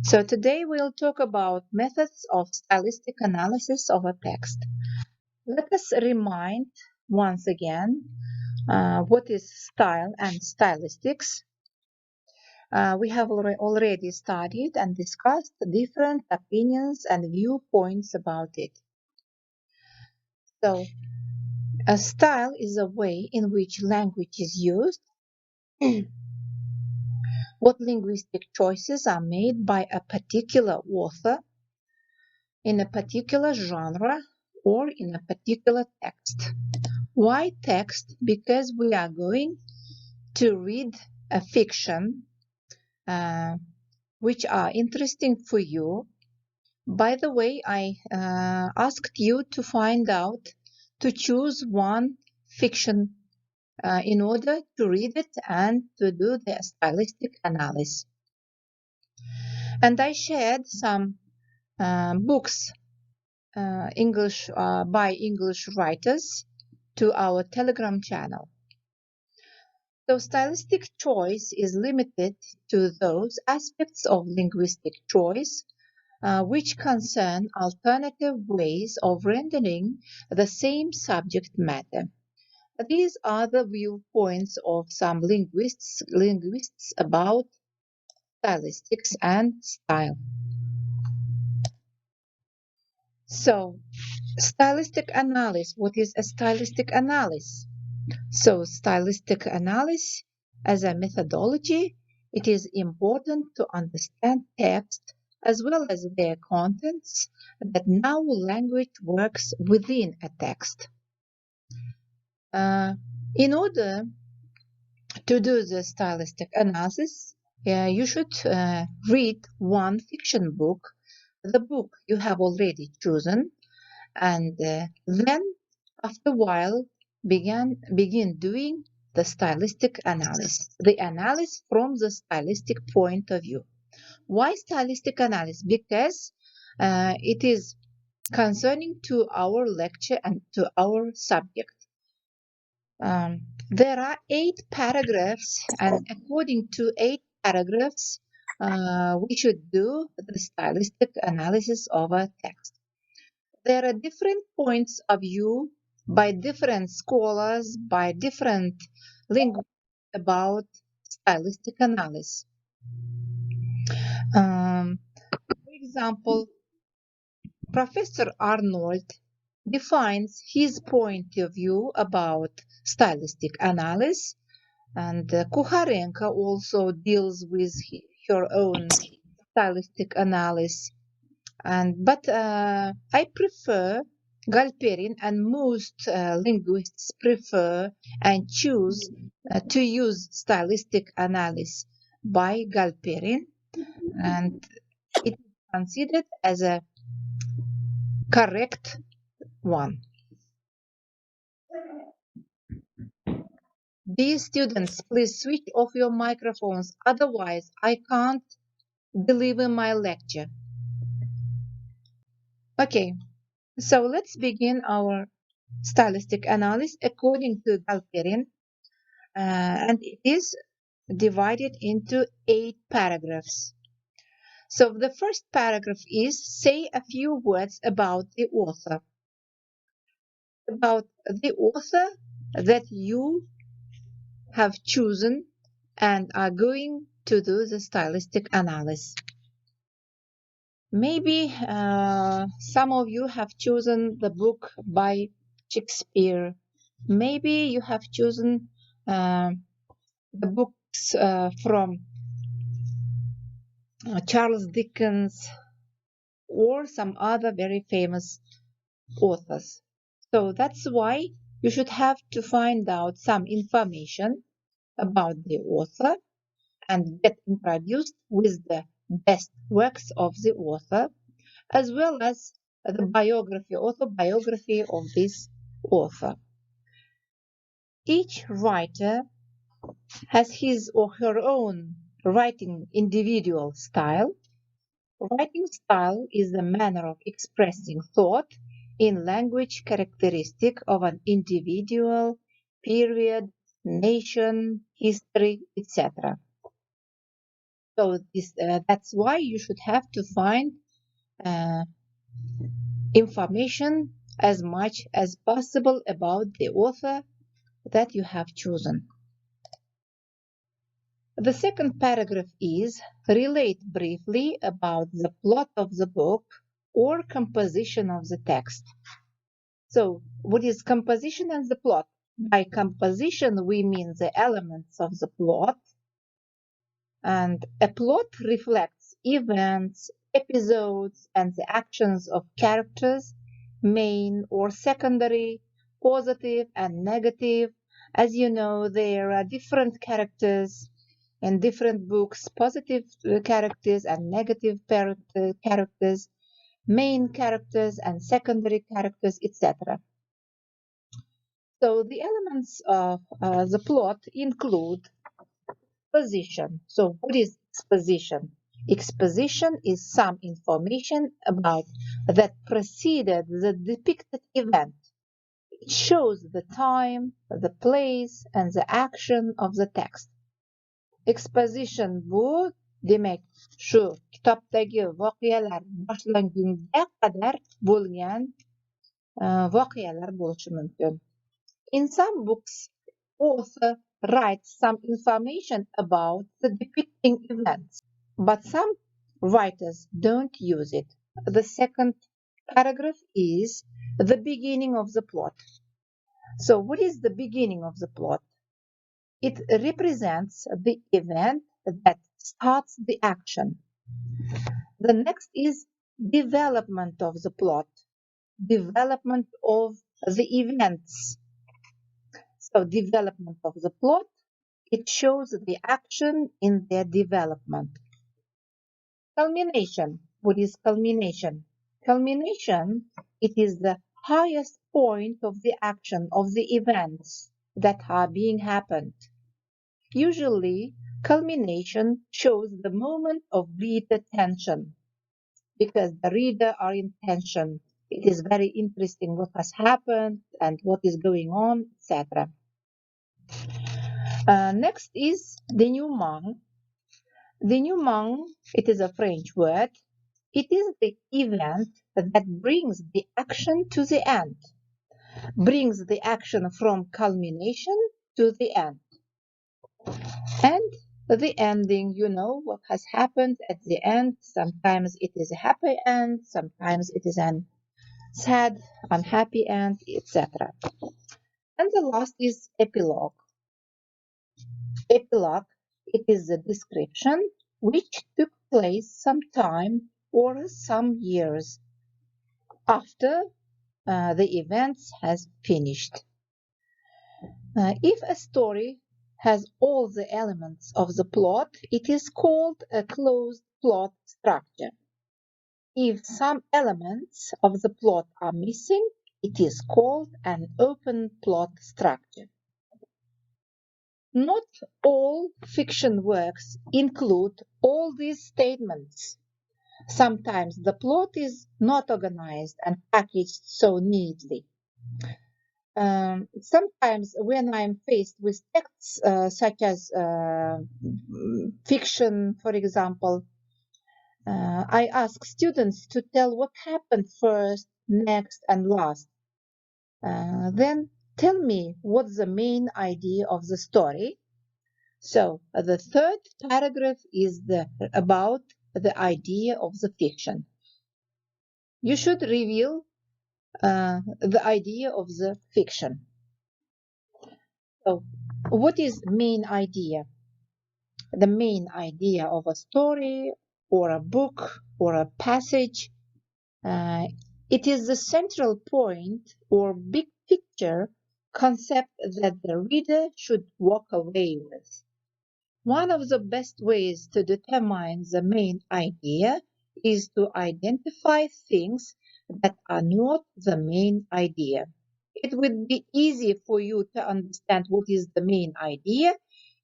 So today we'll talk about methods of stylistic analysis of a text. Let us remind once again what is style and stylistics. We have already studied and discussed different opinions and viewpoints about it. So, a style is a way in which language is used, what linguistic choices are made by a particular author in a particular genre or in a particular text. Why text? Because we are going to read a fiction which are interesting for you. By the way, I asked you to find out, to choose one fiction in order to read it and to do the stylistic analysis. And I shared some books English by English writers to our Telegram channel. So stylistic choice is limited to those aspects of linguistic choice which concern alternative ways of rendering the same subject matter. These are the viewpoints of some linguists about stylistics and style. So, stylistic analysis. What is a stylistic analysis? So, stylistic analysis as a methodology, it is important to understand text as well as their contents, that how language works within a text. In order to do the stylistic analysis, you should read one fiction book, the book you have already chosen, and then after a while begin doing the stylistic analysis, the analysis from the stylistic point of view. Why stylistic analysis? Because it is concerning to our lecture and to our subject. There are 8 paragraphs, and according to 8 paragraphs, we should do the stylistic analysis of a text. There are different points of view by different scholars, by different linguists about stylistic analysis. For example, Professor Arnold defines his point of view about stylistic analysis, and Kucharenko also deals with her own stylistic analysis. But I prefer Galperin, and most linguists prefer and choose to use stylistic analysis by Galperin, and it is considered as a correct one. Dear students, please switch off your microphones, otherwise I can't deliver my lecture. Okay, so let's begin our stylistic analysis according to Galperin, and it is divided into 8 paragraphs. So the first paragraph is say a few words about the author. About the author that you have chosen and are going to do the stylistic analysis. Maybe some of you have chosen the book by Shakespeare. Maybe you have chosen the books from Charles Dickens or some other very famous authors. So that's why you should have to find out some information about the author and get introduced with the best works of the author, as well as the biography, autobiography of this author. Each writer has his or her own writing individual style. Writing style is the manner of expressing thought in language characteristic of an individual, period, nation, history, etc. So that's why you should have to find information as much as possible about the author that you have chosen. The second paragraph is relate briefly about the plot of the book or composition of the text. So what is composition and the plot? By composition, we mean the elements of the plot. And a plot reflects events, episodes, and the actions of characters, main or secondary, positive and negative. As you know, there are different characters in different books, positive characters and negative characters, main characters and secondary characters, etc. So the elements of the plot include exposition. So what is exposition? Exposition is some information about that preceded the depicted event. It shows the time, the place, and the action of the text. Exposition bu demek şu kitaptagi voqealar boshlangunga qadar bo'lgan voqealar bo'lishi mumkin. In some books, author writes some information about the depicting events, but some writers don't use it. The second paragraph is the beginning of the plot. So what is the beginning of the plot? It represents the event that starts the action. The next is development of the plot, development of the events. So development of the plot, it shows the action in their development. Culmination. What is culmination? Culmination, it is the highest point of the action of the events that are being happened. Usually, culmination shows the moment of reader tension because the reader are in tension. It is very interesting what has happened and what is going on, etc. Next is denouement. Denouement, it is a French word. It is the event that brings the action to the end, brings the action from culmination to the end. And the ending, you know what has happened at the end. Sometimes it is a happy end, sometimes it is an sad, unhappy end, etc. And the last is epilogue. Epilogue, it is a description which took place some time or some years after the events has finished. If a story has all the elements of the plot, it is called a closed plot structure. If some elements of the plot are missing, it is called an open plot structure. Not all fiction works include all these statements. Sometimes the plot is not organized and packaged so neatly. Sometimes when I'm faced with texts such as fiction, for example, I ask students to tell what happened first, next, and last. Then tell me what's the main idea of the story. So the third paragraph is about the idea of the fiction. You should reveal the idea of the fiction. So what is main idea? The main idea of a story or a book or a passage, it is the central point or big picture concept that the reader should walk away with. One of the best ways to determine the main idea is to identify things that are not the main idea. It would be easy for you to understand what is the main idea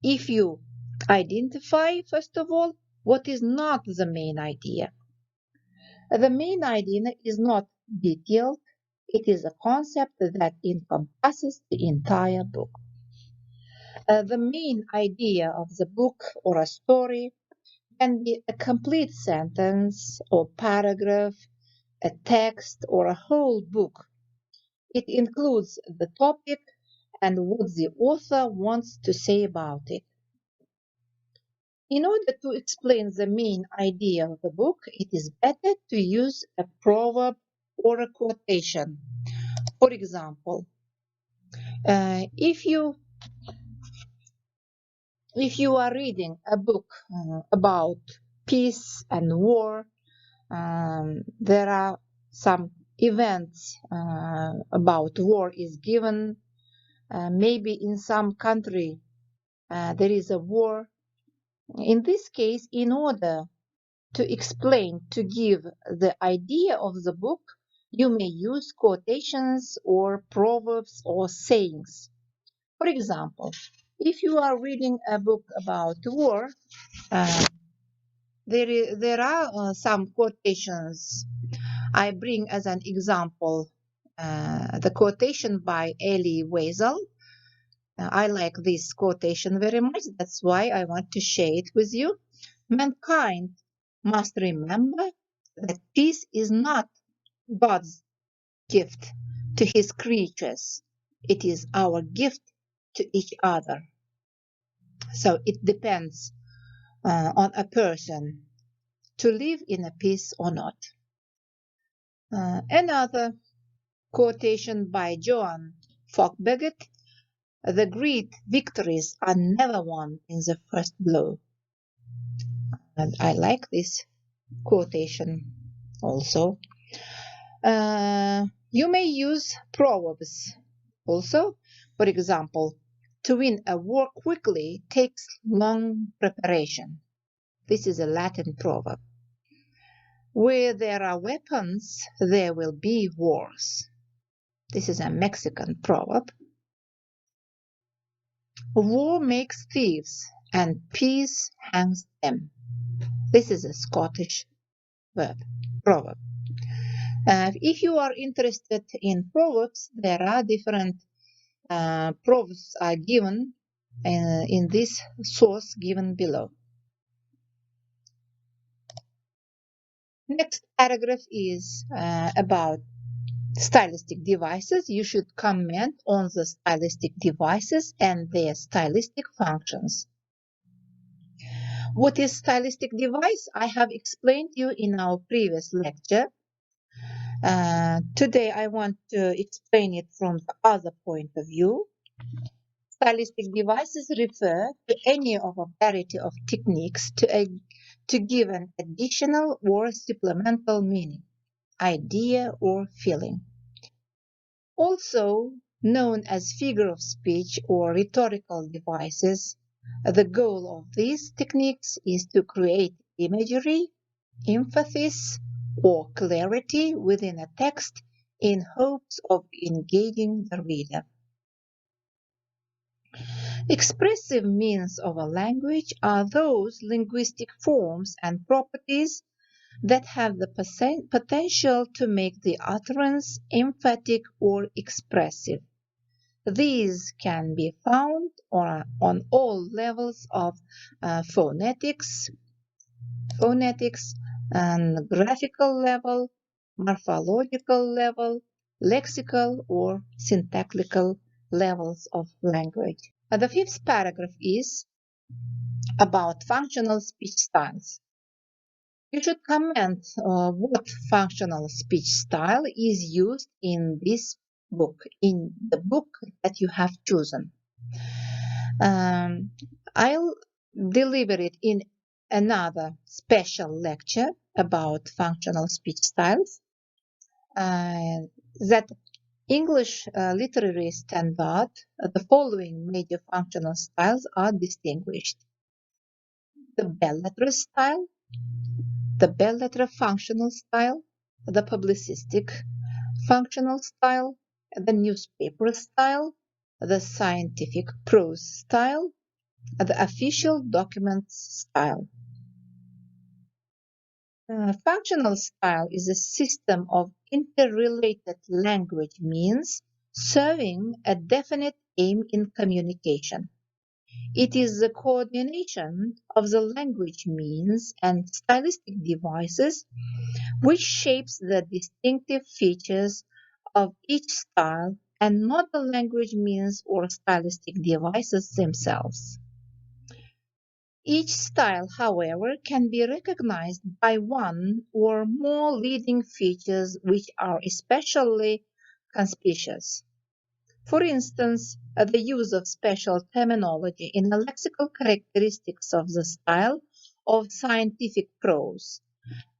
if you identify, first of all, what is not the main idea. The main idea is not detailed, it is a concept that encompasses the entire book. The main idea of the book or a story can be a complete sentence or paragraph, a text, or a whole book. It includes the topic and what the author wants to say about it. In order to explain the main idea of the book, it is better to use a proverb or a quotation. For example, if you are reading a book about peace and war, there are some events about war is given. Maybe in some country there is a war. In this case, in order to explain, to give the idea of the book, you may use quotations or proverbs or sayings. For example, if you are reading a book about war, there are some quotations. I bring as an example the quotation by Elie Wiesel. I like this quotation very much. That's why I want to share it with you. Mankind must remember that peace is not God's gift to his creatures. It is our gift to each other. So it depends on a person to live in a peace or not. Another quotation by Joan Falk-Beckett: the great victories are never won in the first blow. And I like this quotation also. You may use proverbs also. For example, to win a war quickly takes long preparation. This is a Latin proverb. Where there are weapons, there will be wars. This is a Mexican proverb. War makes thieves and peace hangs them. This is a Scottish proverb. If you are interested in proverbs, there are different proverbs are given in this source given below. Next paragraph is about stylistic devices. You should comment on the stylistic devices and their stylistic functions. What is stylistic device? I have explained you in our previous lecture. Today I want to explain it from the other point of view. Stylistic devices refer to any of a variety of techniques to give an additional or supplemental meaning, idea, or feeling. Also known as figure of speech or rhetorical devices, the goal of these techniques is to create imagery, emphasis, or clarity within a text in hopes of engaging the reader. Expressive means of a language are those linguistic forms and properties that have the potential to make the utterance emphatic or expressive. These can be found on all levels of phonetics and graphical level, morphological level, lexical or syntactical levels of language. The fifth paragraph is about functional speech styles. You should comment what functional speech style is used in this book, in the book that you have chosen. I'll deliver it in another special lecture about functional speech styles. That English literary standard, the following major functional styles are distinguished: the bell-letter style, the bell-letter functional style, the publicistic functional style, the newspaper style, the scientific prose style, the official documents style. Functional style is a system of interrelated language means serving a definite aim in communication. It is the coordination of the language means and stylistic devices which shapes the distinctive features of each style and not the language means or stylistic devices themselves. Each style, however, can be recognized by one or more leading features which are especially conspicuous. For instance, the use of special terminology in the lexical characteristics of the style of scientific prose,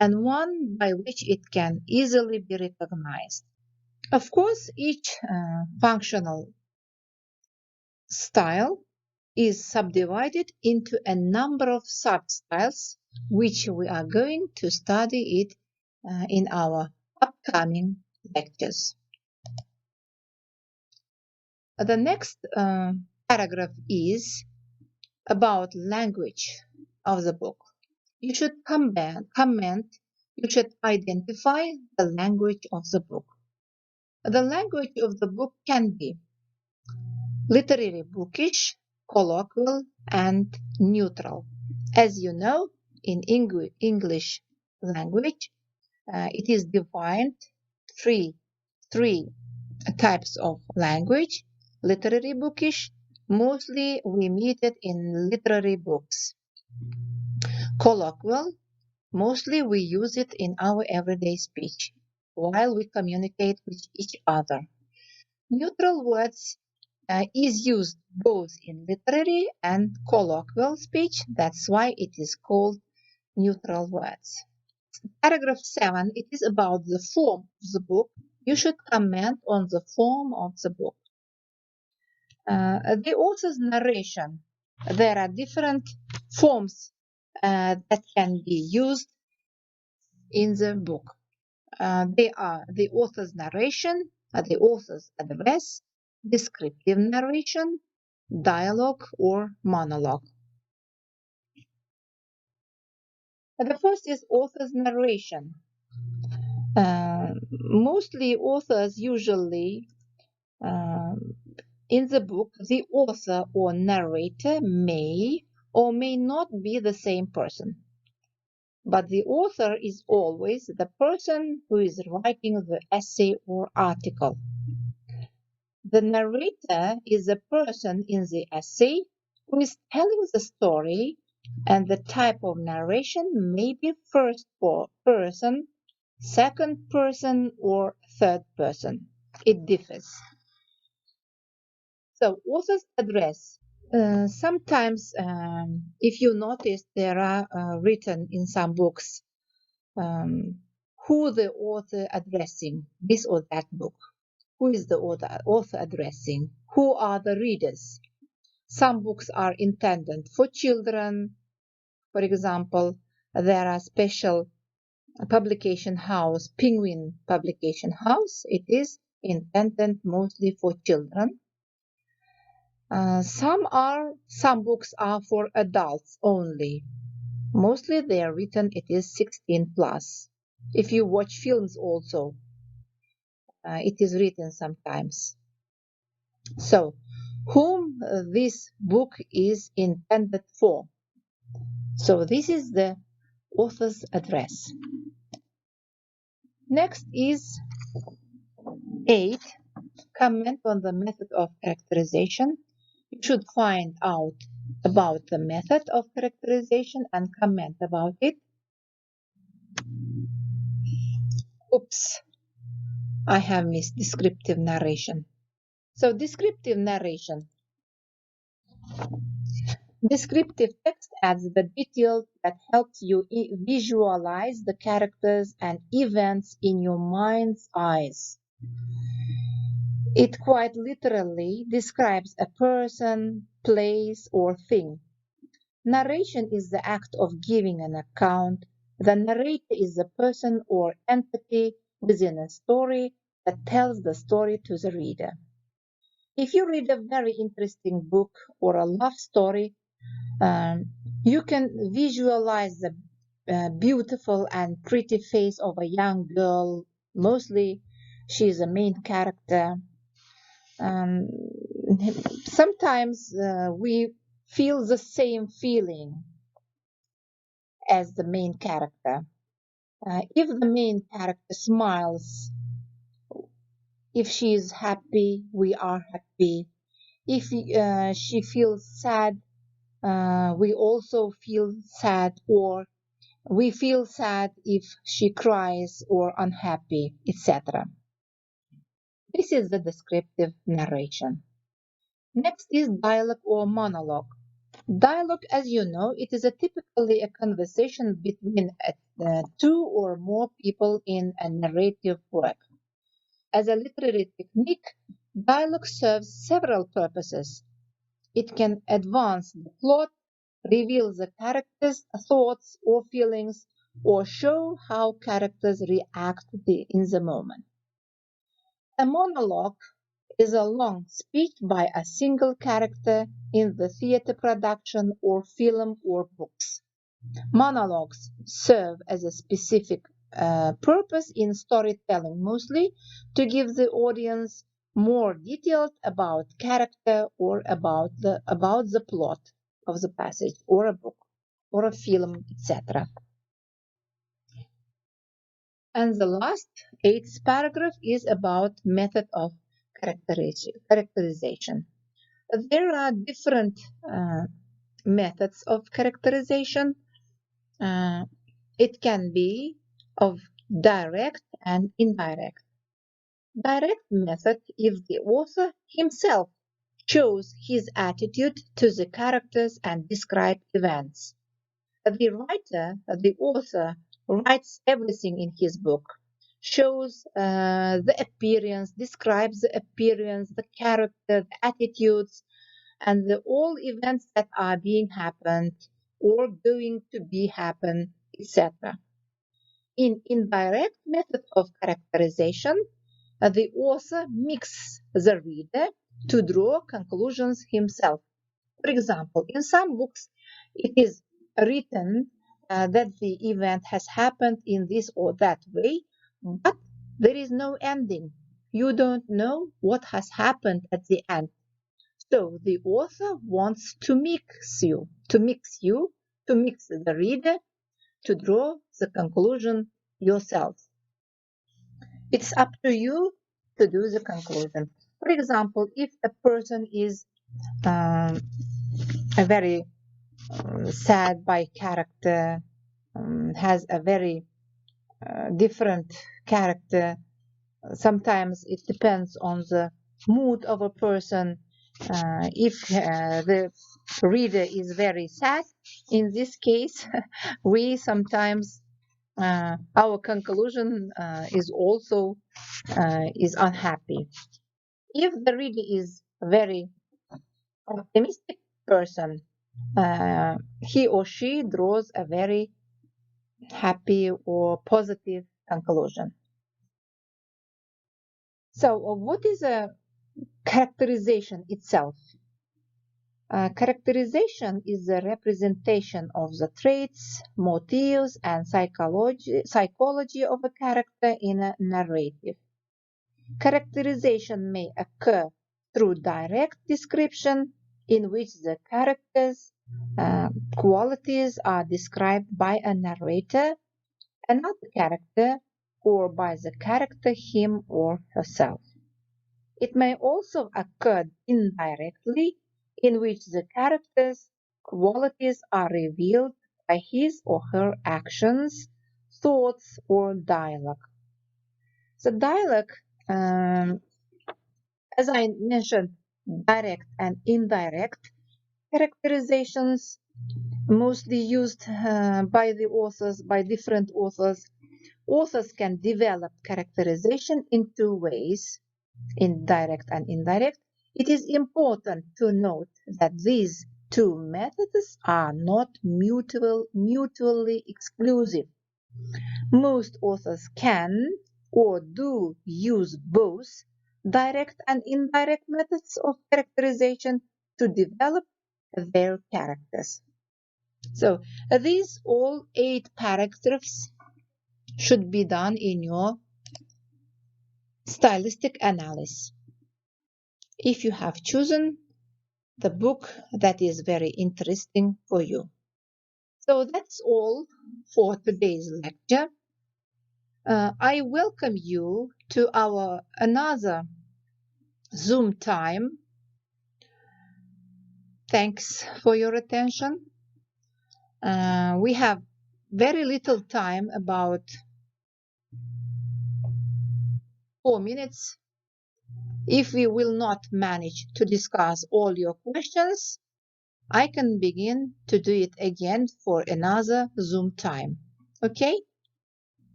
and one by which it can easily be recognized. Of course, each functional style is subdivided into a number of substyles, which we are going to study it in our upcoming lectures. The next paragraph is about language of the book. You should comment, you should identify the language of the book. The language of the book can be literary bookish, colloquial, and neutral. As you know, in English language, it is defined three types of language. Literary bookish, mostly we meet it in literary books. Colloquial, mostly we use it in our everyday speech while we communicate with each other. Neutral words is used both in literary and colloquial speech. That's why it is called neutral words. Paragraph 7, it is about the form of the book. You should comment on the form of the book. The author's narration. There are different forms that can be used in the book. They are the author's narration, the author's address, descriptive narration, dialogue or monologue. The first is author's narration. Mostly authors usually in the book, the author or narrator may or may not be the same person. But the author is always the person who is writing the essay or article. The narrator is the person in the essay who is telling the story, and the type of narration may be first person, second person, or third person. It differs. So, author's address. Sometimes, if you notice, there are written in some books who the author addressing this or that book. Who is the author addressing? Who are the readers? Some books are intended for children. For example, there are special publication house, Penguin Publication House. It is intended mostly for children. Some books are for adults only. Mostly they are written, it is 16 plus. If you watch films also, it is written sometimes. So, whom this book is intended for? So, this is the author's address. Next is 8. Comment on the method of characterization. You should find out about the method of characterization and comment about it. Oops, I have missed descriptive narration. So descriptive narration. Descriptive text adds the detail that helps you visualize the characters and events in your mind's eyes. It quite literally describes a person, place, or thing. Narration is the act of giving an account. The narrator is the person or entity within a story that tells the story to the reader. If you read a very interesting book or a love story, you can visualize the beautiful and pretty face of a young girl. Mostly, she is a main character. Sometimes we feel the same feeling as the main character. If the main character smiles, if she is happy, we are happy. If she feels sad, we also feel sad, or we feel sad if she cries or unhappy, etc. This is the descriptive narration. Next is dialogue or monologue. Dialogue, as you know, it is typically a conversation between two or more people in a narrative work. As a literary technique, dialogue serves several purposes. It can advance the plot, reveal the characters' thoughts or feelings, or show how characters react in the moment. A monologue is a long speech by a single character in the theater production or film or books. Monologues serve as a specific purpose in storytelling, mostly to give the audience more details about character or about the plot of the passage or a book or a film, etc. And the last eighth paragraph is about method of characterization. There are different methods of characterization. It can be of direct and indirect. Direct method if the author himself shows his attitude to the characters and describes events. The author, writes everything in his book, shows the appearance, describes the appearance, the character, the attitudes, and all events that are being happened or going to be happen, etc. In indirect method of characterization, the author makes the reader to draw conclusions himself. For example, in some books, it is written that the event has happened in this or that way, but there is no ending. You don't know what has happened at the end. So the author wants to mix the reader to draw the conclusion yourself. It's up to you to do the conclusion. For example, if a person is a very sad by character, has a very different character, sometimes it depends on the mood of a person. If the reader is very sad, in this case, we sometimes our conclusion is also is unhappy. If the reader is a very optimistic person, he or she draws a very happy or positive conclusion. So, what is a characterization itself? Characterization is the representation of the traits, motives, and psychology of a character in a narrative. Characterization may occur through direct description, in which the character's qualities are described by a narrator, another character, or by the character him or herself. It may also occur indirectly, in which the character's qualities are revealed by his or her actions, thoughts, or dialogue. So dialogue, as I mentioned, direct and indirect characterizations, mostly used by the authors, by different authors. Authors can develop characterization in two ways, in direct and indirect. It is important to note that these two methods are not mutually exclusive. Most authors can or do use both direct and indirect methods of characterization to develop their characters. So these all 8 paragraphs should be done in your stylistic analysis. If you have chosen the book that is very interesting for you. So that's all for today's lecture. I welcome you to our another Zoom time. Thanks for your attention. We have very little time, about 4 minutes. If we will not manage to discuss all your questions, I can begin to do it again for another Zoom time. Okay?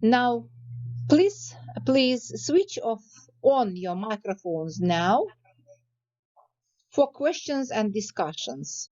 Now, please switch on your microphones now for questions and discussions.